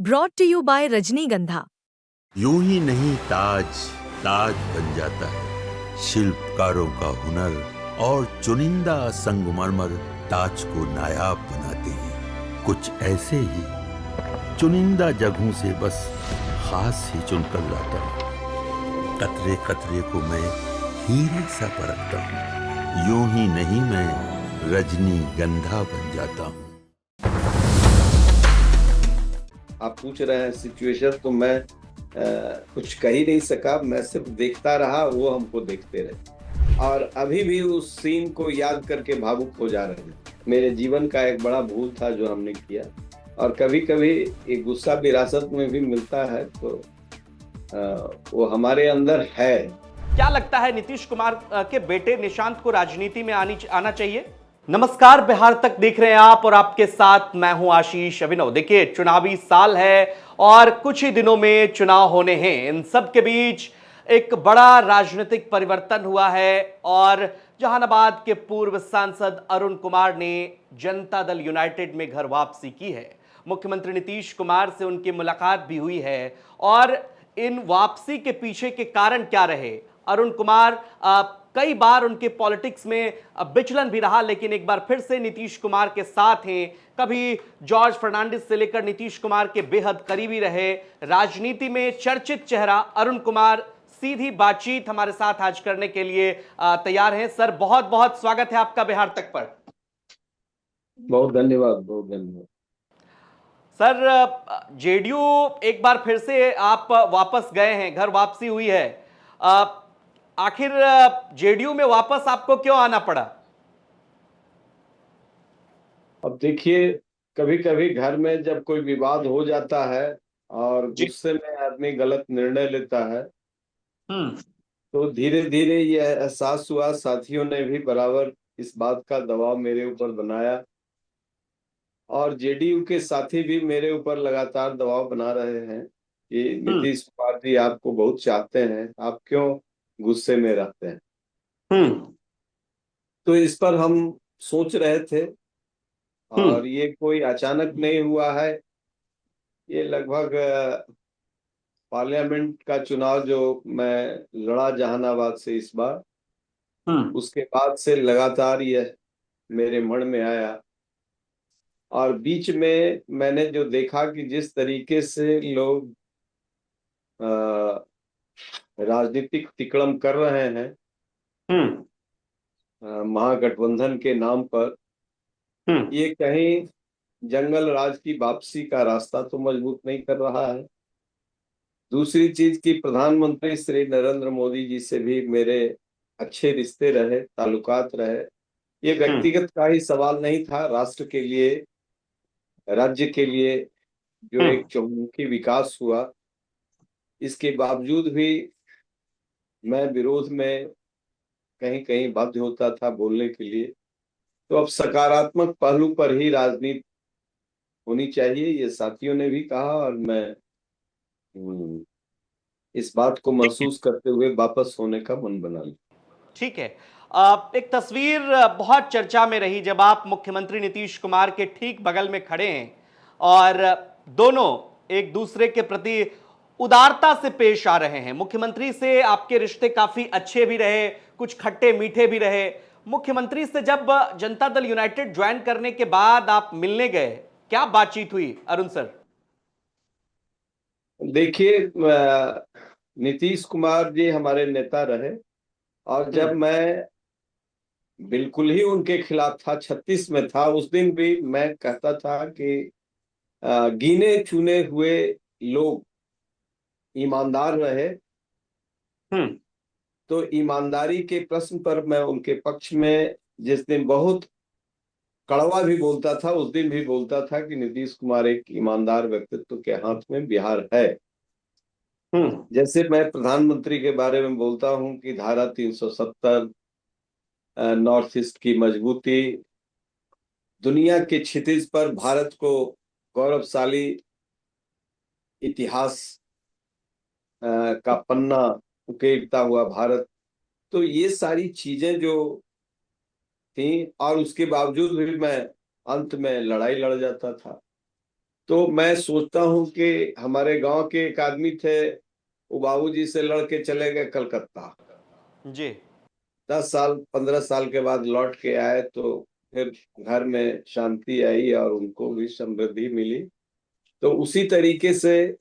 Brought to you bye रजनीगंधा। यूं ही नहीं ताज ताज बन जाता है। शिल्पकारों का हुनर और चुनिंदा संगमरमर ताज को नायाब बनाते हैं। कुछ ऐसे ही चुनिंदा जगहों से बस खास ही चुनकर लाता हूँ। कतरे कतरे को मैं हीरे सा परखता हूँ। यूं ही नहीं मैं रजनीगंधा बन जाता हूँ। आप पूछ रहे हैं सिचुएशन, तो मैं कुछ कह ही नहीं सका। मैं सिर्फ देखता रहा, वो हमको देखते रहे और अभी भी उस सीन को याद करके भावुक हो जा रहे हैं। मेरे जीवन का एक बड़ा भूल था जो हमने किया, और कभी कभी एक गुस्सा विरासत में भी मिलता है, तो वो हमारे अंदर है। क्या लगता है नीतीश कुमार के बेटे निशांत को राजनीति में आना चाहिए? नमस्कार, बिहार तक देख रहे हैं आप और आपके साथ मैं हूं आशीष अभिनव। देखिए, चुनावी साल है और कुछ ही दिनों में चुनाव होने हैं। इन सब के बीच एक बड़ा राजनीतिक परिवर्तन हुआ है और जहानाबाद के पूर्व सांसद अरुण कुमार ने जनता दल यूनाइटेड में घर वापसी की है। मुख्यमंत्री नीतीश कुमार से उनकी मुलाकात भी हुई है और इन वापसी के पीछे के कारण क्या रहे? अरुण कुमार कई बार उनके पॉलिटिक्स में विचलन भी रहा, लेकिन एक बार फिर से नीतीश कुमार के साथ हैं। कभी जॉर्ज फर्नांडिस से लेकर नीतीश कुमार के बेहद करीबी रहे। राजनीति में चर्चित चेहरा अरुण कुमार सीधी बातचीत हमारे साथ आज करने के लिए तैयार हैं। सर, बहुत बहुत स्वागत है आपका बिहार तक पर। बहुत धन्यवाद, बहुत धन्यवाद। सर, जेडीयू एक बार फिर से आप वापस गए हैं, घर वापसी हुई है। आखिर जेडीयू में वापस आपको क्यों आना पड़ा? अब देखिए, कभी कभी घर में जब कोई विवाद हो जाता है और गुस्से में आदमी गलत निर्णय लेता है, तो धीरे धीरे ये एहसास हुआ, साथियों ने भी बराबर इस बात का दबाव मेरे ऊपर बनाया और जेडीयू के साथी भी मेरे ऊपर लगातार दबाव बना रहे हैं कि नीतीश कुमार जी आपको बहुत चाहते हैं, आप क्यों गुस्से में रहते हैं। तो इस पर हम सोच रहे थे और ये कोई अचानक नहीं हुआ है। ये लगभग पार्लियामेंट का चुनाव जो मैं लड़ा जहानाबाद से इस बार, उसके बाद से लगातार यह मेरे मन में आया। और बीच में मैंने जो देखा कि जिस तरीके से लोग राजनीतिक तिकड़म कर रहे हैं महागठबंधन के नाम पर, ये कहीं जंगल राज की वापसी का रास्ता तो मजबूत नहीं कर रहा है। दूसरी चीज कि प्रधानमंत्री श्री नरेंद्र मोदी जी से भी मेरे अच्छे रिश्ते रहे, ताल्लुकात रहे। ये व्यक्तिगत का ही सवाल नहीं था, राष्ट्र के लिए, राज्य के लिए जो एक चहुमुखी विकास हुआ, इसके बावजूद भी मैं विरोध में कहीं कहीं बाध्य होता था बोलने के लिए। तो अब सकारात्मक पहलू पर ही राजनीति होनी चाहिए, ये साथियों ने भी कहा और मैं इस बात को महसूस करते हुए वापस होने का मन बना लिया। ठीक है। एक तस्वीर बहुत चर्चा में रही जब आप मुख्यमंत्री नीतीश कुमार के ठीक बगल में खड़े हैं और दोनों एक दूसरे के प्रति उदारता से पेश आ रहे हैं। मुख्यमंत्री से आपके रिश्ते काफी अच्छे भी रहे, कुछ खट्टे मीठे भी रहे। मुख्यमंत्री से जब जनता दल यूनाइटेड ज्वाइन करने के बाद आप मिलने गए, क्या बातचीत हुई अरुण सर? देखिए, नीतीश कुमार जी हमारे नेता रहे और जब मैं बिल्कुल ही उनके खिलाफ था, 36 में था, उस दिन भी मैं कहता था कि गिने चुने हुए लोग ईमानदार रहे। तो ईमानदारी के प्रश्न पर मैं उनके पक्ष में जिस दिन बहुत कड़वा भी बोलता था, उस दिन भी बोलता था कि नीतीश कुमार एक ईमानदार व्यक्तित्व के हाथ में बिहार है। जैसे मैं प्रधानमंत्री के बारे में बोलता हूं कि धारा 370, नॉर्थ ईस्ट की मजबूती, दुनिया के क्षितिज पर भारत को गौरवशाली इतिहास का पन्ना उकेरता हुआ भारत, तो ये सारी चीजें जो थी, और उसके बावजूद भी मैं अंत में लड़ाई लड़ जाता था। तो मैं सोचता हूँ कि हमारे गांव के एक आदमी थे, वो बाबूजी से लड़के चले गए कलकत्ता। जी। 10 साल 15 साल के बाद लौट के आए तो फिर घर में शांति आई और उनको भी समृद्धि मिली। तो उसी तरीके से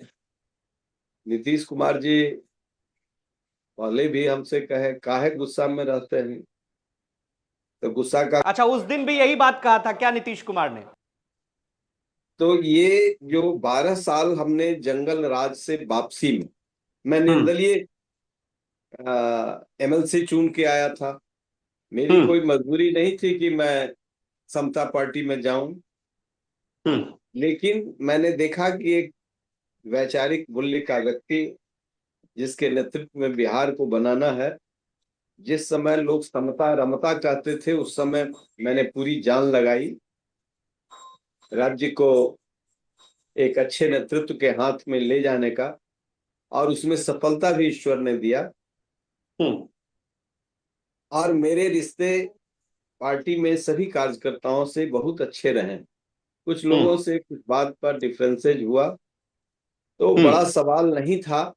नीतीश कुमार जी पहले भी हमसे कहे काहे गुस्सा में रहते हैं, तो गुस्सा का अच्छा, उस दिन भी यही बात कहा था क्या नीतीश कुमार ने? तो ये जो 12 साल हमने जंगल राज से वापसी में मैं निर्दलीय एमएलसी चुन के आया था। मेरी कोई मजबूरी नहीं थी कि मैं समता पार्टी में जाऊं, लेकिन मैंने देखा कि एक वैचारिक मूल्य का व्यक्ति जिसके नेतृत्व में बिहार को बनाना है, जिस समय लोग समता रमता चाहते थे उस समय मैंने पूरी जान लगाई। राज्य को एक अच्छे नेतृत्व के हाथ में ले जाने का, और उसमें सफलता भी ईश्वर ने दिया। और मेरे रिश्ते पार्टी में सभी कार्यकर्ताओं से बहुत अच्छे रहे। कुछ लोगों से कुछ बात पर डिफरेंसेज हुआ तो बड़ा सवाल नहीं था,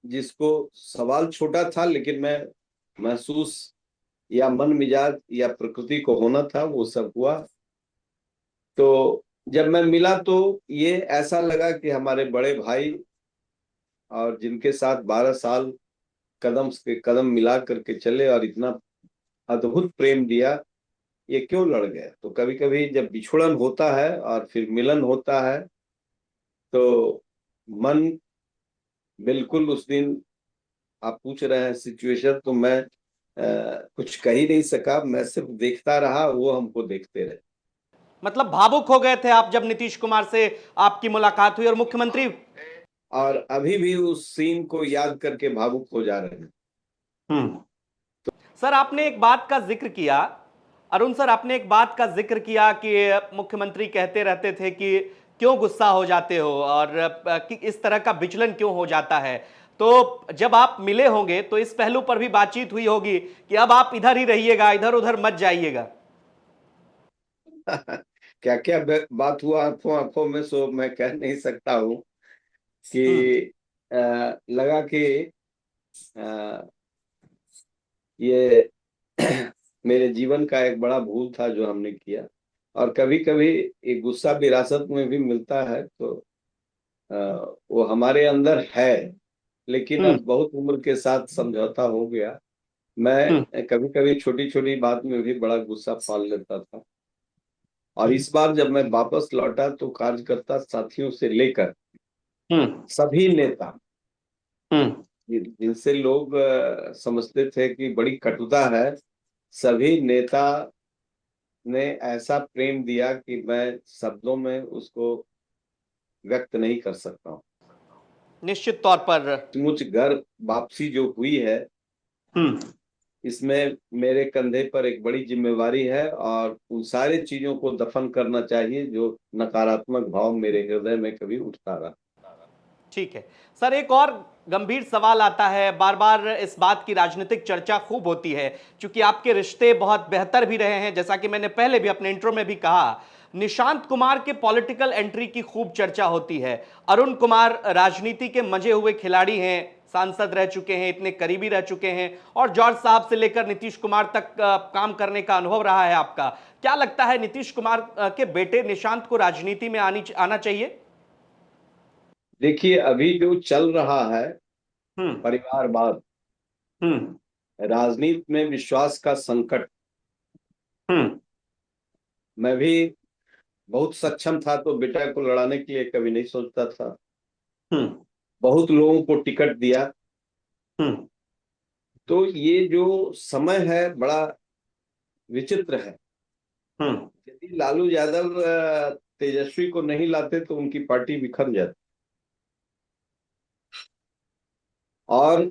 जिसको सवाल छोटा था लेकिन मैं महसूस या मन मिजाज या प्रकृति को होना था वो सब हुआ। तो जब मैं मिला तो ये ऐसा लगा कि हमारे बड़े भाई और जिनके साथ 12 साल कदम से कदम मिला करके चले और इतना अद्भुत प्रेम दिया, ये क्यों लड़ गए। तो कभी कभी जब बिछुड़न होता है और फिर मिलन होता है तो मन बिल्कुल उस दिन, आप पूछ रहे हैं सिचुएशन, तो मैं कुछ कह ही नहीं सका, मैं सिर्फ देखता रहा, वो हमको देखते रहे। मतलब भावुक हो गए थे आप जब नीतीश कुमार से आपकी मुलाकात हुई, और मुख्यमंत्री और अभी भी उस सीन को याद करके भावुक हो जा रहे हैं। सर, आपने एक बात का जिक्र किया, अरुण सर, आपने एक बात का जिक्र किया कि मुख्यमंत्री कहते रहते थे कि क्यों गुस्सा हो जाते हो और कि इस तरह का विचलन क्यों हो जाता है। तो जब आप मिले होंगे तो इस पहलू पर भी बातचीत हुई होगी कि अब आप इधर ही रहिएगा, इधर उधर मत जाइएगा। क्या क्या बात हुआ आंखों आंखों में, सो मैं कह नहीं सकता हूँ कि लगा कि ये मेरे जीवन का एक बड़ा भूल था जो हमने किया। और कभी कभी एक गुस्सा विरासत में भी मिलता है, तो वो हमारे अंदर है, लेकिन अब बहुत उम्र के साथ समझौता हो गया। मैं कभी कभी छोटी छोटी बात में भी बड़ा गुस्सा पाल लेता था। और इस बार जब मैं वापस लौटा तो कार्यकर्ता साथियों से लेकर सभी नेता, जिनसे लोग समझते थे कि बड़ी कटुता है, सभी नेता ने ऐसा प्रेम दिया कि मैं शब्दों में उसको व्यक्त नहीं कर सकता हूँ। निश्चित तौर पर मुझ घर वापसी जो हुई है, इसमें मेरे कंधे पर एक बड़ी जिम्मेवारी है और उन सारी चीजों को दफन करना चाहिए जो नकारात्मक भाव मेरे हृदय में कभी उठता रहा। ठीक है सर, एक और गंभीर सवाल आता है, बार बार इस बात की राजनीतिक चर्चा खूब होती है, क्योंकि आपके रिश्ते बहुत बेहतर भी रहे हैं, जैसा कि मैंने पहले भी अपने इंट्रो में भी कहा। निशांत कुमार के पॉलिटिकल एंट्री की खूब चर्चा होती है। अरुण कुमार राजनीति के मजे हुए खिलाड़ी हैं, सांसद रह चुके हैं, इतने करीबी रह चुके हैं, और जॉर्ज साहब से लेकर नीतीश कुमार तक काम करने का अनुभव रहा है आपका। क्या लगता है नीतीश कुमार के बेटे निशांत को राजनीति में आना चाहिए? देखिए, अभी जो चल रहा है परिवारवाद, राजनीति में विश्वास का संकट, मैं भी बहुत सक्षम था तो बेटा को लड़ाने के लिए कभी नहीं सोचता था। बहुत लोगों को टिकट दिया। तो ये जो समय है बड़ा विचित्र है। यदि लालू यादव तेजस्वी को नहीं लाते तो उनकी पार्टी बिखर जाती, और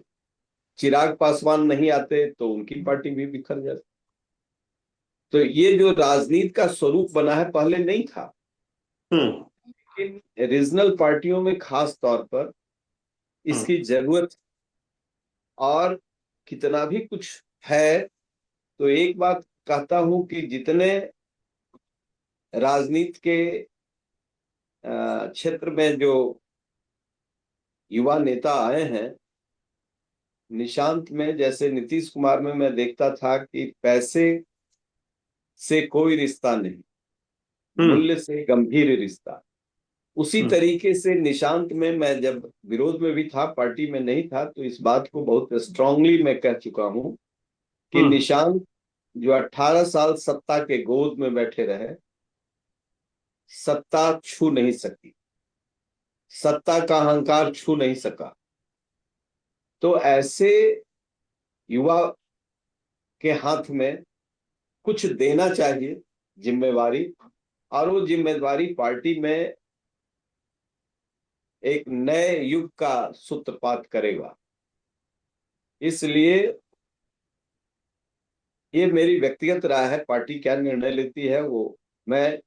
चिराग पासवान नहीं आते तो उनकी पार्टी भी बिखर जाती। तो ये जो राजनीति का स्वरूप बना है पहले नहीं था, लेकिन रीजनल पार्टियों में खास तौर पर इसकी जरूरत। और कितना भी कुछ है तो एक बात कहता हूं कि जितने राजनीति के क्षेत्र में जो युवा नेता आए हैं, निशांत में जैसे नीतीश कुमार में मैं देखता था कि पैसे से कोई रिश्ता नहीं, मूल्य से गंभीर रिश्ता। उसी तरीके से निशांत में मैं जब विरोध में भी था, पार्टी में नहीं था, तो इस बात को बहुत स्ट्रांगली मैं कह चुका हूं कि निशांत जो 18 साल सत्ता के गोद में बैठे रहे, सत्ता छू नहीं सकी, सत्ता का अहंकार छू नहीं सका। तो ऐसे युवा के हाथ में कुछ देना चाहिए जिम्मेवारी, और वो जिम्मेदारी पार्टी में एक नए युग का सूत्रपात करेगा। इसलिए ये मेरी व्यक्तिगत राय है, पार्टी क्या निर्णय लेती है वो मैं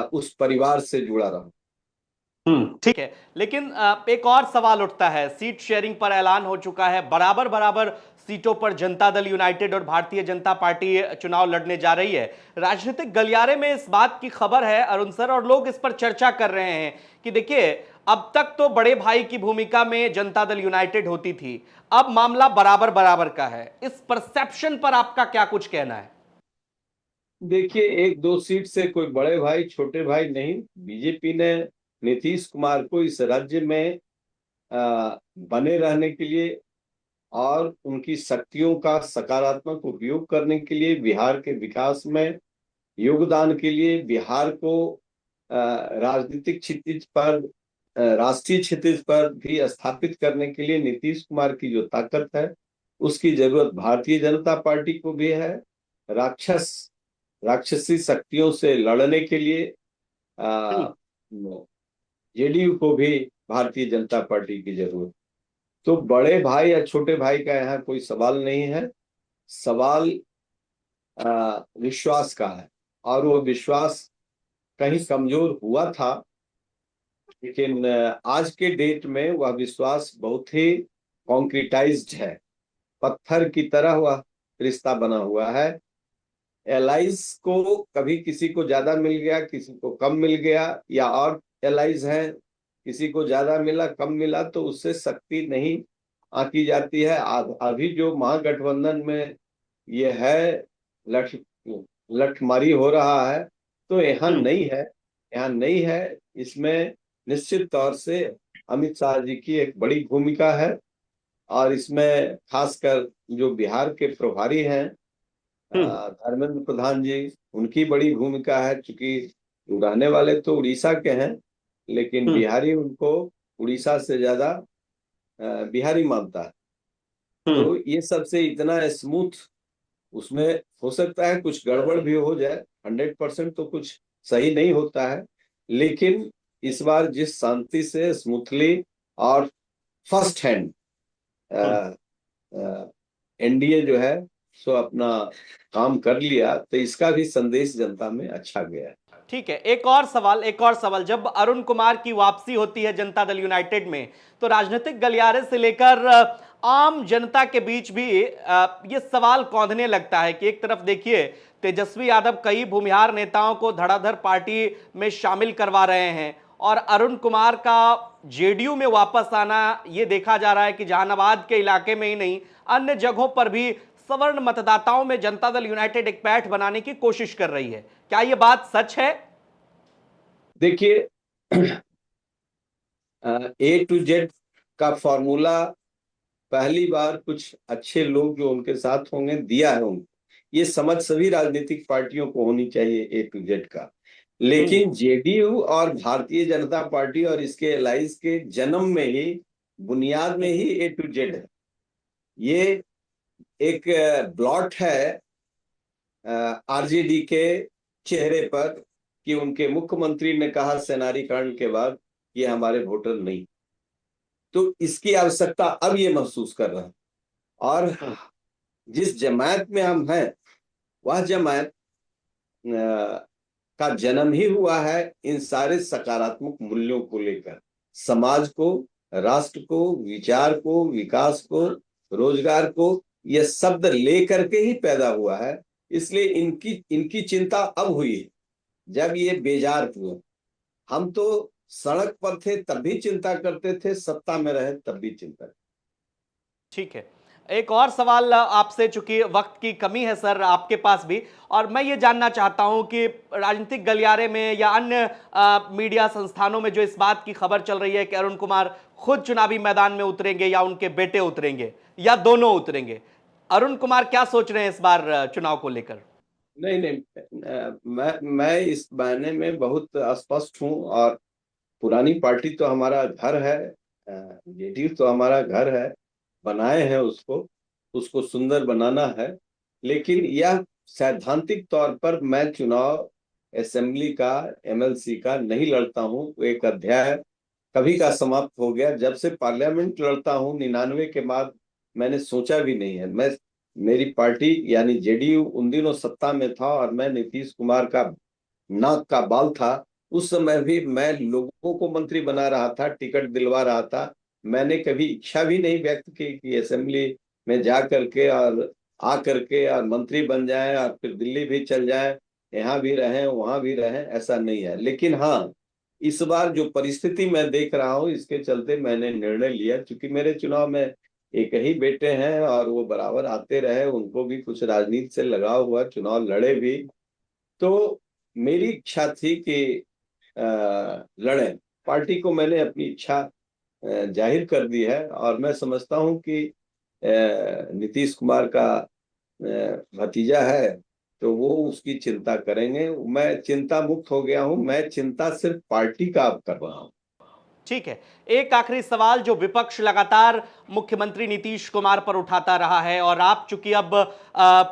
उस परिवार से जुड़ा रहा हूं। ठीक है, लेकिन एक और सवाल उठता है। सीट शेयरिंग पर ऐलान हो चुका है, बराबर बराबर सीटों पर जनता दल यूनाइटेड और भारतीय जनता पार्टी चुनाव लड़ने जा रही है। राजनीतिक गलियारे में इस बात की खबर है अरुण सर, और लोग इस पर चर्चा कर रहे हैं कि देखिए, अब तक तो बड़े भाई की भूमिका में जनता दल यूनाइटेड होती थी, अब मामला बराबर बराबर का है। इस परसेप्शन पर आपका क्या कुछ कहना है? देखिए, एक दो सीट से कोई बड़े भाई छोटे भाई नहीं। बीजेपी ने नीतीश कुमार को इस राज्य में बने रहने के लिए और उनकी शक्तियों का सकारात्मक उपयोग करने के लिए, बिहार के विकास में योगदान के लिए, बिहार को राजनीतिक क्षितिज पर, राष्ट्रीय क्षितिज पर भी स्थापित करने के लिए नीतीश कुमार की जो ताकत है, उसकी जरूरत भारतीय जनता पार्टी को भी है। राक्षसी शक्तियों से लड़ने के लिए जेडीयू को भी भारतीय जनता पार्टी की जरूरत। तो बड़े भाई या छोटे भाई का यहाँ कोई सवाल नहीं है, सवाल विश्वास का है, और वो विश्वास कहीं कमजोर हुआ था, लेकिन आज के डेट में वह विश्वास बहुत ही कॉन्क्रीटाइज्ड है, पत्थर की तरह वह रिश्ता बना हुआ है। एलाइज को कभी किसी को ज्यादा मिल गया, किसी को कम मिल गया, या और एलाइज हैं, किसी को ज्यादा मिला कम मिला, तो उससे शक्ति नहीं आंकी जाती है। अभी जो महागठबंधन में ये है, लठमारी हो रहा है, तो यहाँ नहीं है, यहाँ नहीं है। इसमें निश्चित तौर से अमित शाह जी की एक बड़ी भूमिका है, और इसमें खासकर जो बिहार के प्रभारी हैं धर्मेंद्र प्रधान जी, उनकी बड़ी भूमिका है। क्योंकि रहने वाले तो उड़ीसा के हैं, लेकिन बिहारी उनको उड़ीसा से ज्यादा बिहारी मानता है। तो ये सबसे इतना स्मूथ, उसमें हो सकता है कुछ गड़बड़ भी हो जाए, 100% तो कुछ सही नहीं होता है, लेकिन इस बार जिस शांति से स्मूथली और फर्स्ट हैंड एनडीए जो है सो अपना काम कर लिया, तो इसका भी संदेश जनता में अच्छा गया है। ठीक है, एक और सवाल। जब अरुण कुमार की वापसी होती है जनता दल यूनाइटेड में, तो राजनीतिक गलियारे से लेकर आम जनता के बीच भी ये सवाल कौंधने लगता है कि एक तरफ देखिए, तेजस्वी यादव कई भूमिहार नेताओं को धड़ाधड़ पार्टी में शामिल करवा रहे हैं, और अरुण कुमार का जेडीयू में वापस आना ये देखा जा रहा है कि जहानाबाद के इलाके में ही नहीं, अन्य जगहों पर भी सवर्ण मतदाताओं में जनता दल यूनाइटेड एक पैठ बनाने की कोशिश कर रही है। क्या यह बात सच है? देखिए, ए टू जेड का फॉर्मूला पहली बार कुछ अच्छे लोग जो उनके साथ होंगे दिया है उनको। ये समझ सभी राजनीतिक पार्टियों को होनी चाहिए ए टू जेड का, लेकिन जेडीयू और भारतीय जनता पार्टी और इसके एलाइंस के जन्म में ही, बुनियाद में ही ए टू जेड है। ये एक ब्लॉट है आरजेडी के चेहरे पर कि उनके मुख्यमंत्री ने कहा सेनारीकरण के बाद कि हमारे वोटर नहीं, तो इसकी आवश्यकता अब ये महसूस कर रहे हैं। और जिस जमात में हम हैं, वह जमात का जन्म ही हुआ है इन सारे सकारात्मक मूल्यों को लेकर, समाज को, राष्ट्र को, विचार को, विकास को, रोजगार को, यह शब्द लेकर के ही पैदा हुआ है। इसलिए इनकी चिंता अब हुई है जब ये बेजार हुए। हम तो सड़क पर थे तब भी चिंता करते थे, सत्ता में रहे तब भी चिंता। ठीक है, एक और सवाल आपसे, चूंकि वक्त की कमी है सर आपके पास भी, और मैं ये जानना चाहता हूं कि राजनीतिक गलियारे में या अन्य मीडिया संस्थानों में जो इस बात की खबर चल रही है कि अरुण कुमार खुद चुनावी मैदान में उतरेंगे या उनके बेटे उतरेंगे या दोनों उतरेंगे, अरुण कुमार क्या सोच रहे हैं इस बार चुनाव को लेकर? नहीं नहीं, मैं इस मायने में बहुत स्पष्ट हूँ। और पुरानी पार्टी तो हमारा घर है, जेडीयू तो हमारा घर है, बनाए हैं उसको, उसको सुंदर बनाना है। लेकिन यह सैद्धांतिक तौर पर मैं चुनाव असेंबली का, एमएलसी का नहीं लड़ता हूँ। वो एक अध्याय कभी का समाप्त हो गया। जब से पार्लियामेंट लड़ता हूँ 99 के बाद, मैंने सोचा भी नहीं है। मैं, मेरी पार्टी यानी जेडीयू उन दिनों सत्ता में था और मैं नीतीश कुमार का नाक का बाल था। उस समय भी मैं लोगों को मंत्री बना रहा था, टिकट दिलवा रहा था। मैंने कभी इच्छा भी नहीं व्यक्त की कि असेंबली में जा करके और आ करके और मंत्री बन जाएं और फिर दिल्ली भी चल जाएं, यहाँ भी रहें वहां भी रहें, ऐसा नहीं है। लेकिन हाँ, इस बार जो परिस्थिति मैं देख रहा हूँ, इसके चलते मैंने निर्णय लिया, क्योंकि मेरे चुनाव में एक ही बेटे हैं और वो बराबर आते रहे, उनको भी कुछ राजनीति से लगाव हुआ, चुनाव लड़े भी। तो मेरी इच्छा थी कि लड़ें। पार्टी को मैंने अपनी इच्छा जाहिर कर दी है और मैं समझता हूं कि नीतीश कुमार का भतीजा है तो वो उसकी चिंता करेंगे। मैं चिंता मुक्त हो गया हूं। मैं चिंता सिर्फ पार्टी का अब कर रहा हूं। ठीक है, एक आखिरी सवाल जो विपक्ष लगातार मुख्यमंत्री नीतीश कुमार पर उठाता रहा है, और आप चूंकि अब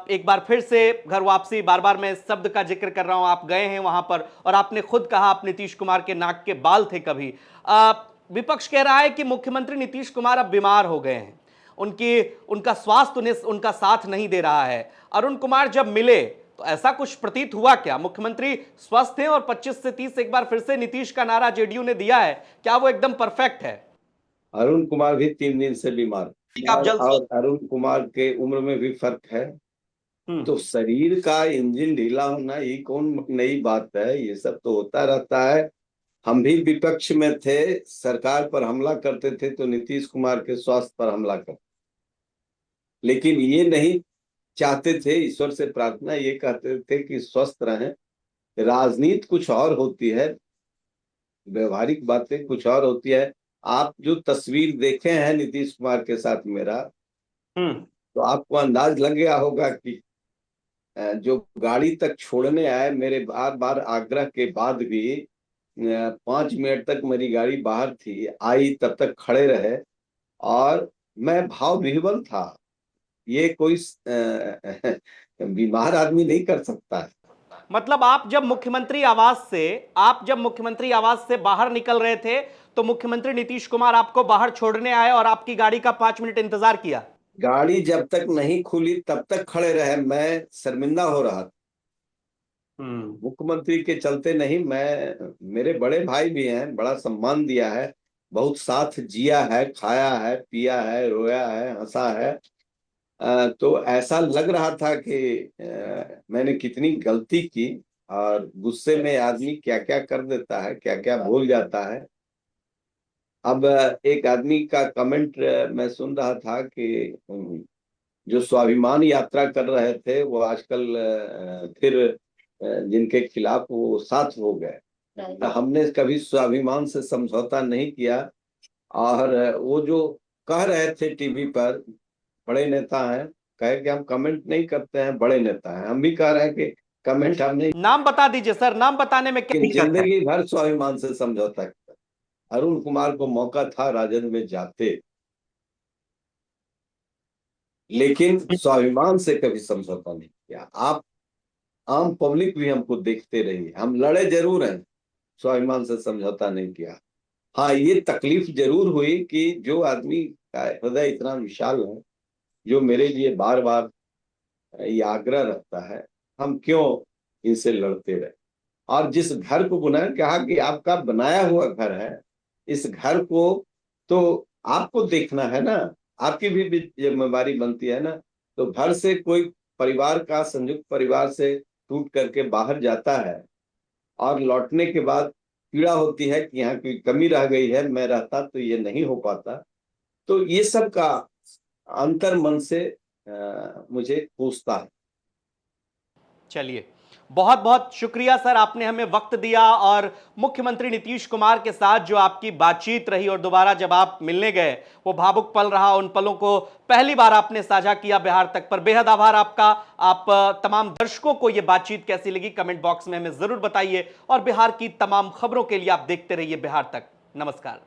एक बार फिर से घर वापसी, बार बार मैं इस शब्द का जिक्र कर रहा हूं, आप गए हैं वहां पर और आपने खुद कहा आप नीतीश कुमार के नाक के बाल थे कभी। विपक्ष कह रहा है कि मुख्यमंत्री नीतीश कुमार अब बीमार हो गए हैं, उनका स्वास्थ्य उन्हें उनका साथ नहीं दे रहा है। अरुण कुमार जब मिले तो ऐसा कुछ प्रतीत हुआ क्या? मुख्यमंत्री स्वस्थ हैं और 25 से 30 एक बार फिर से नीतीश का नारा जेडीयू ने दिया है, क्या वो एकदम परफेक्ट है? अरुण कुमार भी 3 दिन से बीमार आप जल्द और अरुण कुमार के उम्र में भी फर्क है। तो शरीर का इंजन ढीला होना ये कौन नई बात है? ये सब तो होता रहता है। हम भी विपक्ष में थे, सरकार पर हमला करते थे तो नीतीश कुमार के स्वास्थ्य पर हमला करते, लेकिन ये नहीं चाहते थे, ईश्वर से प्रार्थना ये कहते थे कि स्वस्थ रहें। राजनीति कुछ और होती है, व्यवहारिक बातें कुछ और होती है। आप जो तस्वीर देखे हैं नीतीश कुमार के साथ मेरा, तो आपको अंदाज लग गया होगा कि जो गाड़ी तक छोड़ने आए, मेरे बार बार आग्रह के बाद भी 5 मिनट तक मेरी गाड़ी बाहर थी, आई तब तक खड़े रहे और मैं भाव विह्वल था। ये कोई बीमार आदमी नहीं कर सकता है। मतलब आप जब मुख्यमंत्री आवास से बाहर निकल रहे थे तो मुख्यमंत्री नीतीश कुमार आपको बाहर छोड़ने आए और आपकी गाड़ी का 5 मिनट इंतजार किया? गाड़ी जब तक नहीं खुली तब तक खड़े रहे। मैं शर्मिंदा हो रहा था मुख्यमंत्री के चलते नहीं। मेरे बड़े भाई भी हैं, बड़ा सम्मान दिया है, बहुत साथ जिया है, खाया है, पिया है, रोया है, हंसा है। तो ऐसा लग रहा था कि मैंने कितनी गलती की और गुस्से में आदमी क्या क्या कर देता है, क्या क्या भूल जाता है। अब एक आदमी का कमेंट मैं सुन रहा था कि जो स्वाभिमान यात्रा कर रहे थे वो आजकल फिर जिनके खिलाफ वो साथ हो गए। हमने कभी स्वाभिमान से समझौता नहीं किया। और वो जो कह रहे थे टीवी पर, बड़े नेता हैं, कहे कि हम कमेंट नहीं करते हैं, बड़े नेता हैं, हम भी कह रहे हैं कि कमेंट हम नहीं। नाम बता दीजिए सर, नाम बताने में क्या दिक्कत है? जिंदगी भर स्वाभिमान से समझौता किया। अरुण कुमार को मौका था राजद में जाते, लेकिन स्वाभिमान से कभी समझौता नहीं किया। आप आम पब्लिक भी हमको देखते रही, हम लड़े जरूर हैं, स्वाभिमान से समझौता नहीं किया। हाँ, ये तकलीफ जरूर हुई कि जो आदमी का हृदय इतना विशाल है, जो मेरे लिए बार बार ये आग्रह रखता है, हम क्यों इनसे लड़ते रहे। और जिस घर को बुनाया, कहा कि आपका बनाया हुआ घर है, इस घर को तो आपको देखना है ना, आपकी भी जिम्मेवारी बनती है ना। तो घर से कोई परिवार का, संयुक्त परिवार से टूट करके बाहर जाता है और लौटने के बाद पीड़ा होती है कि यहाँ कोई कमी रह गई है, मैं रहता तो ये नहीं हो पाता। तो ये सब का अंतर मन से मुझे पूछता है। चलिए, बहुत बहुत शुक्रिया सर, आपने हमें वक्त दिया और मुख्यमंत्री नीतीश कुमार के साथ जो आपकी बातचीत रही और दोबारा जब आप मिलने गए वो भावुक पल रहा, उन पलों को पहली बार आपने साझा किया बिहार तक पर। बेहद आभार आपका। आप तमाम दर्शकों को ये बातचीत कैसी लगी कमेंट बॉक्स में हमें जरूर बताइए और बिहार की तमाम खबरों के लिए आप देखते रहिए बिहार तक। नमस्कार।